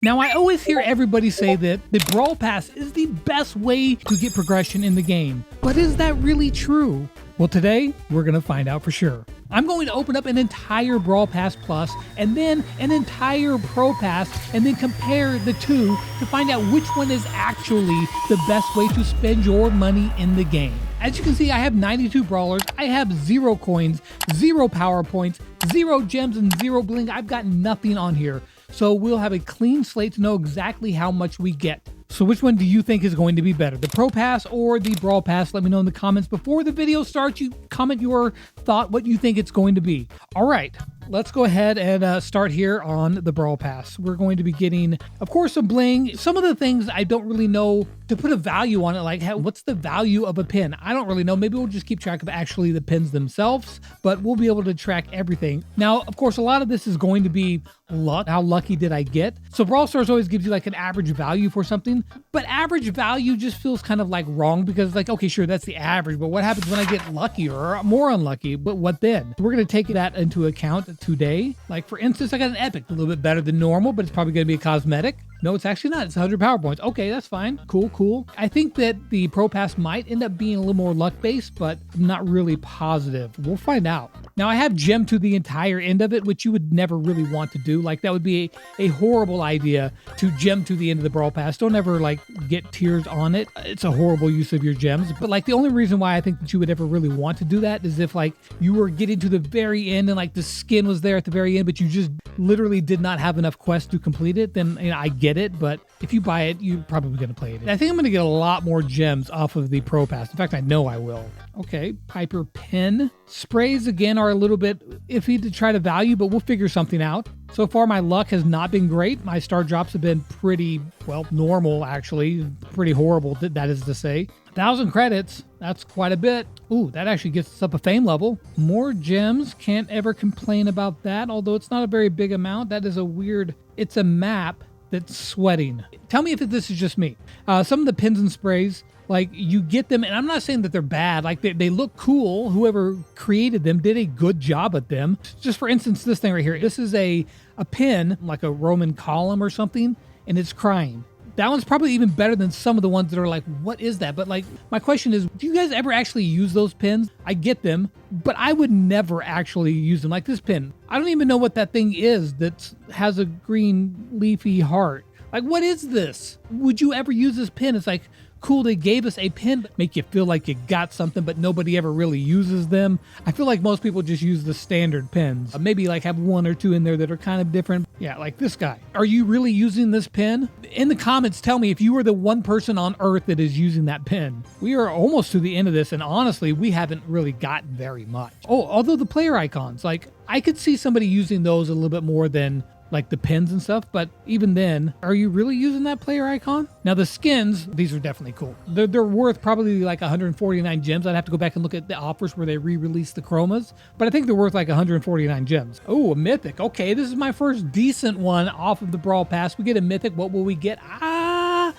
Now, I always hear everybody say that the Brawl Pass is the best way to get progression in the game. But is that really true? Well, today, we're going to find out for sure. I'm going to open up an entire Brawl Pass Plus and then an entire Pro Pass and then compare the two to find out which one is actually the best way to spend your money in the game. As you can see, I have 92 brawlers, I have 0 coins, 0 power points, 0 gems, and 0 bling. I've got nothing on here. So we'll have a clean slate to know exactly how much we get. So which one do you think is going to be better, the Pro Pass or the Brawl Pass? Let me know in the comments. Before the video starts, you comment your thought, what you think it's going to be. All right, let's go ahead and start here on the Brawl Pass. We're going to be getting, of course, some bling. Some of the things I don't really know to put a value on it, like what's the value of a pin? I don't really know. Maybe we'll just keep track of actually the pins themselves, but we'll be able to track everything. Now, of course, a lot of this is going to be luck. How lucky did I get? So Brawl Stars always gives you like an average value for something, but average value just feels kind of like wrong because it's like, okay, sure, that's the average, but what happens when I get lucky or more unlucky? But what then? We're going to take that into account today. Like for instance, I got an epic, a little bit better than normal, but it's probably going to be a cosmetic. No, it's actually not. It's 100 power points. Okay, that's fine. Cool. I think that the Pro Pass might end up being a little more luck-based, but I'm not really positive. We'll find out. Now, I have gem to the entire end of it, which you would never really want to do. Like, that would be a horrible idea to gem to the end of the Brawl Pass. Don't ever, like, get tiers on it. It's a horrible use of your gems. But, like, the only reason why I think that you would ever really want to do that is if, like, you were getting to the very end and, like, the skin was there at the very end, but you just literally did not have enough quests to complete it, then, you know, I get it, but if you buy it, you're probably going to play it. I think I'm going to get a lot more gems off of the Pro Pass. In fact, I know I will. Okay, Piper Pin. Sprays, again, are a little bit iffy to try to value, but we'll figure something out. So far, my luck has not been great. My star drops have been pretty, well, normal, actually. Pretty horrible, that is to say. 1,000 credits, that's quite a bit. Ooh, that actually gets us up a fame level. More gems, can't ever complain about that, although it's not a very big amount. That is a weird, it's a map that's sweating. Tell me if this is just me. Some of the pins and sprays, like you get them, and I'm not saying that they're bad, like they look cool. Whoever created them did a good job at them. Just for instance, this thing right here, this is a pin, like a Roman column or something, and it's crying. That one's probably even better than some of the ones that are like, what is that? But like, my question is, do you guys ever actually use those pins? I get them, but I would never actually use them. Like this pin, I don't even know what that thing is that has a green leafy heart. Like, what is this? Would you ever use this pin? It's like, cool, they gave us a pin, make you feel like you got something, but nobody ever really uses them. I feel like most people just use the standard pins. Maybe like have one or two in there that are kind of different. Yeah, like this guy. Are you really using this pin? In the comments, tell me if you are the one person on Earth that is using that pin. We are almost to the end of this, and honestly, we haven't really gotten very much. Oh, although the player icons, like I could see somebody using those a little bit more than like the pins and stuff, but even then, are you really using that player icon? Now the skins, theyese are definitely cool. They're worth probably like 149 gems. I'd have to go back and look at the offers where they re-released the chromas, but I think they're worth like 149 gems. Oh, a mythic. Okay, this is my first decent one off of the Brawl Pass. We get a mythic. What will we get? A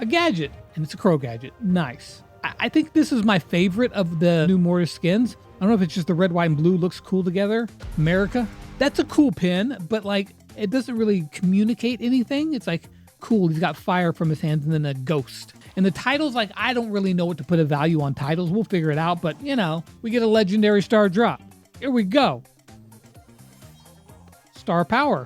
gadget, and it's a crow gadget. Nice. I think this is my favorite of the new Mortis skins. I don't know if it's just the red, white, and blue looks cool together. America. That's a cool pin, but like it doesn't really communicate anything. It's like, cool, he's got fire from his hands and then a ghost. And the titles, like I don't really know what to put a value on titles. We'll figure it out, but you know, we get a legendary star drop. Here we go. Star power.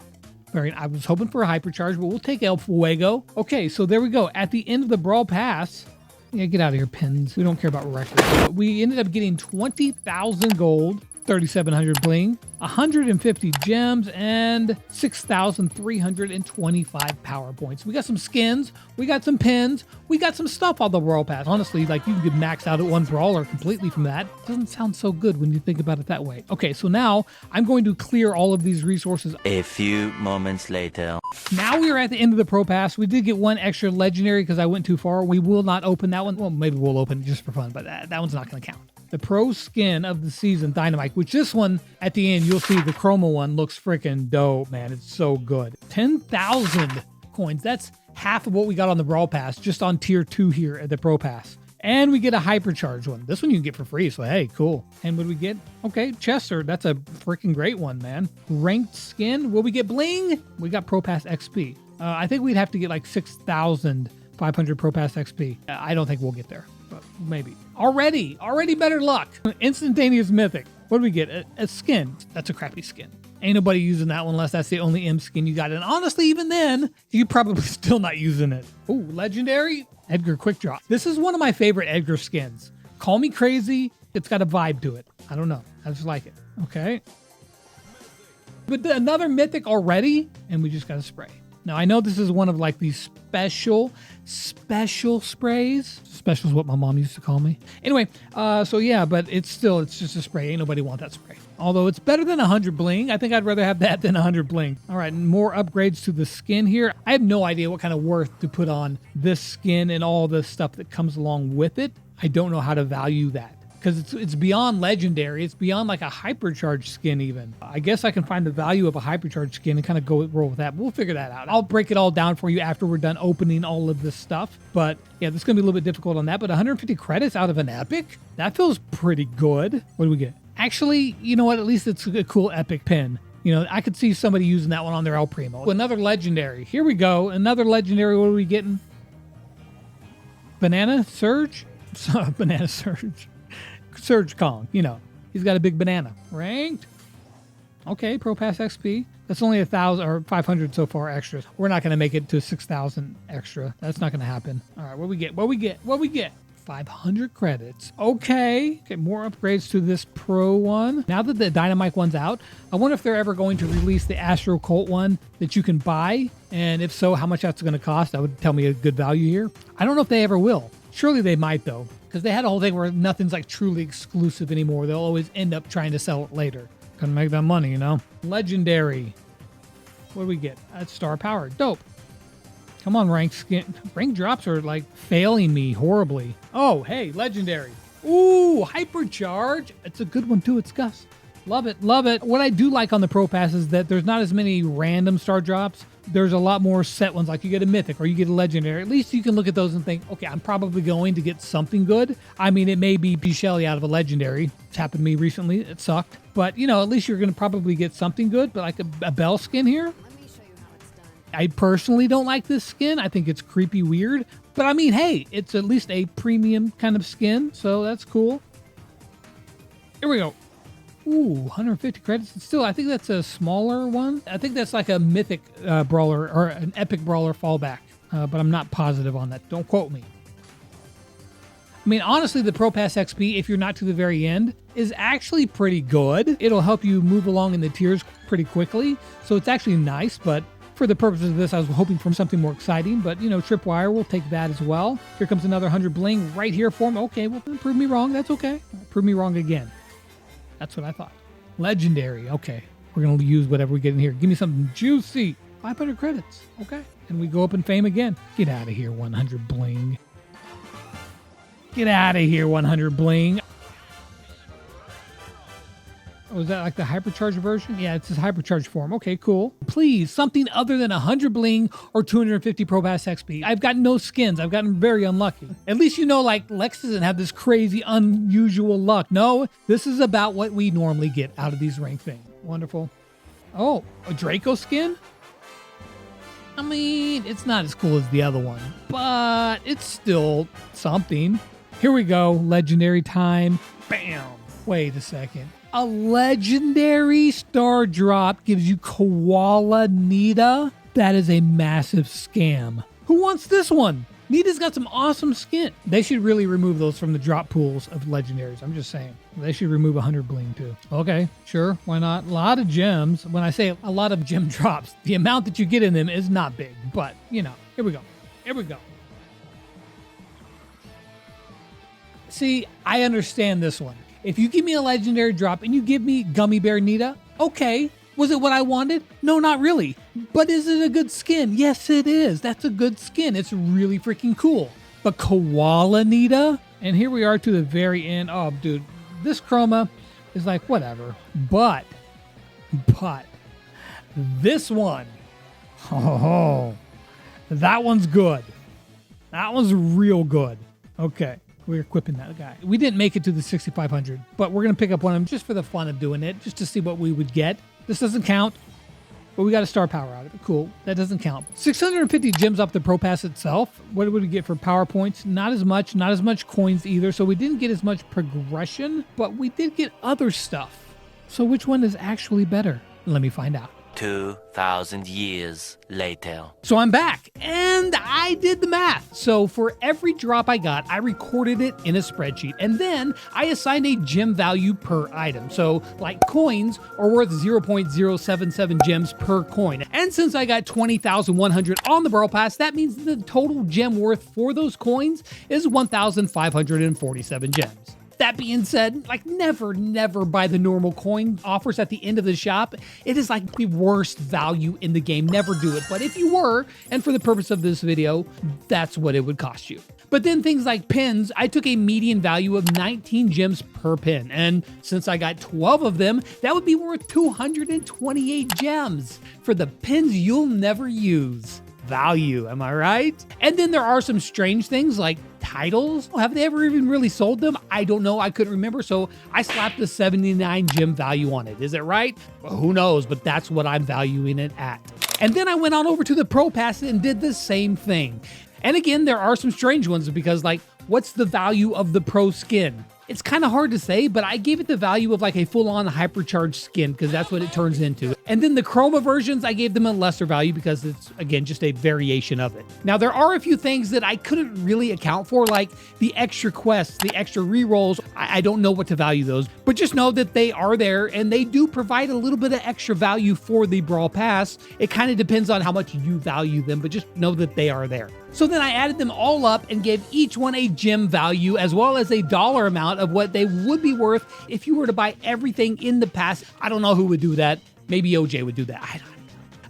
I was hoping for a hypercharge, but we'll take El Fuego. Okay, so there we go. At the end of the Brawl Pass, yeah, get out of here, pins. We don't care about records. We ended up getting 20,000 gold, 3,700 bling, 150 gems, and 6,325 power points. We got some skins, we got some pins, we got some stuff on the Brawl Pass. Honestly, like you could max out at one brawler completely from that. Doesn't sound so good when you think about it that way. Okay, so now I'm going to clear all of these resources. A few moments later. Now we are at the end of the Pro Pass. We did get one extra legendary because I went too far. We will not open that one. Well, maybe we'll open it just for fun, but that one's not going to count. The pro skin of the season, Dynamite, which this one at the end, you'll see the chroma one looks freaking dope, man. It's so good. 10,000 coins. That's half of what we got on the Brawl Pass, just on tier 2 here at the Pro Pass. And we get a hypercharge one. This one you can get for free, so hey, cool. And what do we get? Okay, Chester. That's a freaking great one, man. Ranked skin. Will we get bling? We got Pro Pass XP. I think we'd have to get like 6,500 Pro Pass XP. I don't think we'll get there, but maybe. Already better luck. Instantaneous mythic. What do we get? A skin. That's a crappy skin. Ain't nobody using that one unless that's the only M skin you got. And honestly, even then, you're probably still not using it. Ooh, legendary. Edgar Quick Drop. This is one of my favorite Edgar skins. Call me crazy. It's got a vibe to it. I don't know. I just like it. Okay. But another mythic already, and we just got to spray. Now, I know this is one of like these special sprays. Special is what my mom used to call me. Anyway, so yeah, but it's just a spray. Ain't nobody want that spray. Although it's better than 100 bling. I think I'd rather have that than 100 bling. All right, more upgrades to the skin here. I have no idea what kind of worth to put on this skin and all the stuff that comes along with it. I don't know how to value that. Because it's beyond legendary. It's beyond like a hypercharged skin even. I guess I can find the value of a hypercharged skin and kind of roll with that. We'll figure that out. I'll break it all down for you after we're done opening all of this stuff. But yeah, this is going to be a little bit difficult on that. But 150 credits out of an epic? That feels pretty good. What do we get? Actually, you know what? At least it's a cool epic pin. You know, I could see somebody using that one on their El Primo. Another legendary. Here we go. Another legendary. What are we getting? Banana Surge? Banana Surge. Surge Kong, you know, he's got a big banana. Ranked. Okay, Pro Pass XP. That's only 1,000 or 500 so far extras. We're not going to make it to 6,000 extra. That's not going to happen. All right, what we get? 500 credits. Okay, more upgrades to this Pro one. Now that the Dynamite one's out, I wonder if they're ever going to release the Astro Cult one that you can buy. And if so, how much that's going to cost? That would tell me a good value here. I don't know if they ever will. Surely they might, though. Because they had a whole thing where nothing's like truly exclusive anymore. They'll always end up trying to sell it later. Gonna make that money, you know? Legendary. What do we get? That's star power. Dope. Come on, rank skin. Rank drops are like failing me horribly. Oh, hey, legendary. Ooh, hypercharge. It's a good one too. It's Gus. Love it. Love it. What I do like on the Pro Pass is that there's not as many random star drops. There's a lot more set ones, like you get a mythic or you get a legendary. At least you can look at those and think, okay, I'm probably going to get something good. I mean, it may be P. Shelly out of a legendary. It's happened to me recently. It sucked. But, you know, at least you're going to probably get something good. But like a Bell skin here. Let me show you how it's done. I personally don't like this skin. I think it's creepy weird. But I mean, hey, it's at least a premium kind of skin. So that's cool. Here we go. Ooh, 150 credits. Still, I think that's a smaller one. I think that's like a mythic brawler or an epic brawler fallback. But I'm not positive on that. Don't quote me. I mean, honestly, the Pro Pass XP, if you're not to the very end, is actually pretty good. It'll help you move along in the tiers pretty quickly. So it's actually nice, but for the purposes of this, I was hoping for something more exciting. But, you know, Tripwire will take that as well. Here comes another 100 bling right here for me. Okay, well, prove me wrong. That's okay. Prove me wrong again. That's what I thought. Legendary. Okay. We're going to use whatever we get in here. Give me something juicy. 500 credits. Okay. And we go up in fame again. Get out of here, 100 bling. Get out of here, 100 bling. Oh, is that like the hypercharged version? Yeah, it's his hypercharged form. Okay, cool. Please, something other than 100 bling or 250 Pro Pass XP. I've gotten no skins. I've gotten very unlucky. At least you know, like, Lex doesn't have this crazy, unusual luck. No, this is about what we normally get out of these rank things. Wonderful. Oh, a Draco skin? I mean, it's not as cool as the other one, but it's still something. Here we go. Legendary time. Bam. Wait a second. A legendary star drop gives you Koala Nita? That is a massive scam. Who wants this one? Nita's got some awesome skin. They should really remove those from the drop pools of legendaries. I'm just saying. They should remove 100 bling too. Okay, sure. Why not? A lot of gems. When I say a lot of gem drops, the amount that you get in them is not big. But, you know, here we go. Here we go. See, I understand this one. If you give me a legendary drop and you give me Gummy Bear Nita, okay. Was it what I wanted? No, not really. But is it a good skin? Yes, it is. That's a good skin. It's really freaking cool. But Koala Nita? And here we are to the very end. Oh, dude, this chroma is like, whatever. But this one, oh, that one's good. That one's real good. Okay. We're equipping that guy. We didn't make it to the 6,500, but we're going to pick up one of them just for the fun of doing it, just to see what we would get. This doesn't count. but we got a star power out of it. Cool. That doesn't count. 650 gems off the Pro Pass itself. What would we get for power points? Not as much coins either. So we didn't get as much progression, but we did get other stuff. So which one is actually better? Let me find out. 2,000 years later. So I'm back and I did the math. So for every drop I got, I recorded it in a spreadsheet and then I assigned a gem value per item. So like coins are worth 0.077 gems per coin. And since I got 20,100 on the Brawl Pass, that means the total gem worth for those coins is 1,547 gems. That being said, like never buy the normal coin offers at the end of the shop. It is like the worst value in the game. Never do it. But if you were, and for the purpose of this video, that's what it would cost you. But then things like pins, I took a median value of 19 gems per pin. And since I got 12 of them, that would be worth 228 gems for the pins you'll never use. Value, am I right? And then there are some strange things like titles. Have they ever even really sold them? I don't know. I couldn't remember. So I slapped a 79 gem value on it. Is it right? Well, who knows? But that's what I'm valuing it at. And then I went on over to the Pro Pass and did the same thing. And again, there are some strange ones because like, what's the value of the Pro skin? It's kind of hard to say, but I gave it the value of like a full-on hypercharged skin because that's what it turns into. And then the chroma versions, I gave them a lesser value because it's, again, just a variation of it. Now, there are a few things that I couldn't really account for, like the extra quests, the extra rerolls. I don't know what to value those, but just know that they are there and they do provide a little bit of extra value for the Brawl Pass. It kind of depends on how much you value them, but just know that they are there. So then I added them all up and gave each one a gem value as well as a dollar amount of what they would be worth if you were to buy everything in the pass. I don't know who would do that. Maybe OJ would do that. I don't know.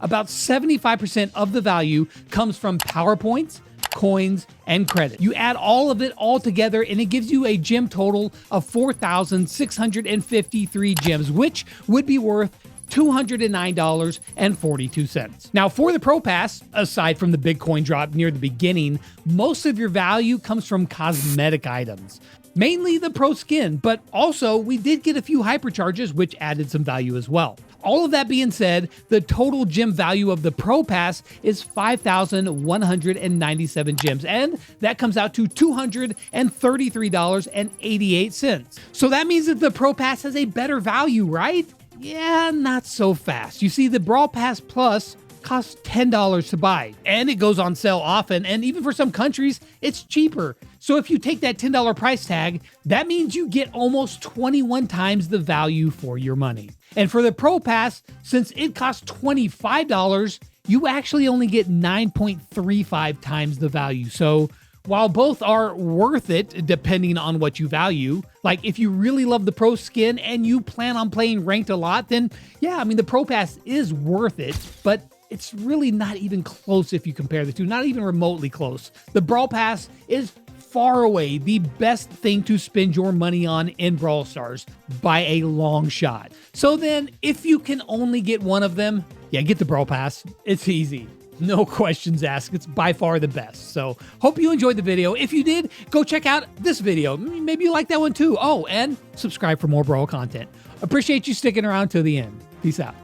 About 75% of the value comes from power points, coins, and credit. You add all of it all together and it gives you a gem total of 4,653 gems, which would be worth $209.42. Now for the Pro Pass, aside from the big coin drop near the beginning, most of your value comes from cosmetic items. Mainly the Pro skin, but also we did get a few hypercharges which added some value as well. All of that being said, the total gem value of the Pro Pass is 5,197 gems, and that comes out to $233.88. So that means that the Pro Pass has a better value, right? Yeah, not so fast. You see, the Brawl Pass Plus costs $10 to buy, and it goes on sale often, and even for some countries, it's cheaper. So if you take that $10 price tag, that means you get almost 21 times the value for your money. And for the Pro Pass, since it costs $25, you actually only get 9.35 times the value. So while both are worth it, depending on what you value, like if you really love the Pro skin and you plan on playing ranked a lot, then yeah, I mean, the Pro Pass is worth it, but it's really not even close if you compare the two, not even remotely close. The Brawl Pass is far away the best thing to spend your money on in Brawl Stars by a long shot. So then, if you can only get one of them, yeah, get the Brawl Pass. It's easy. No questions asked. It's by far the best. So hope you enjoyed the video. If you did, go check out this video. Maybe you like that one too. Oh, and subscribe for more Brawl content. Appreciate you sticking around till the end. Peace out.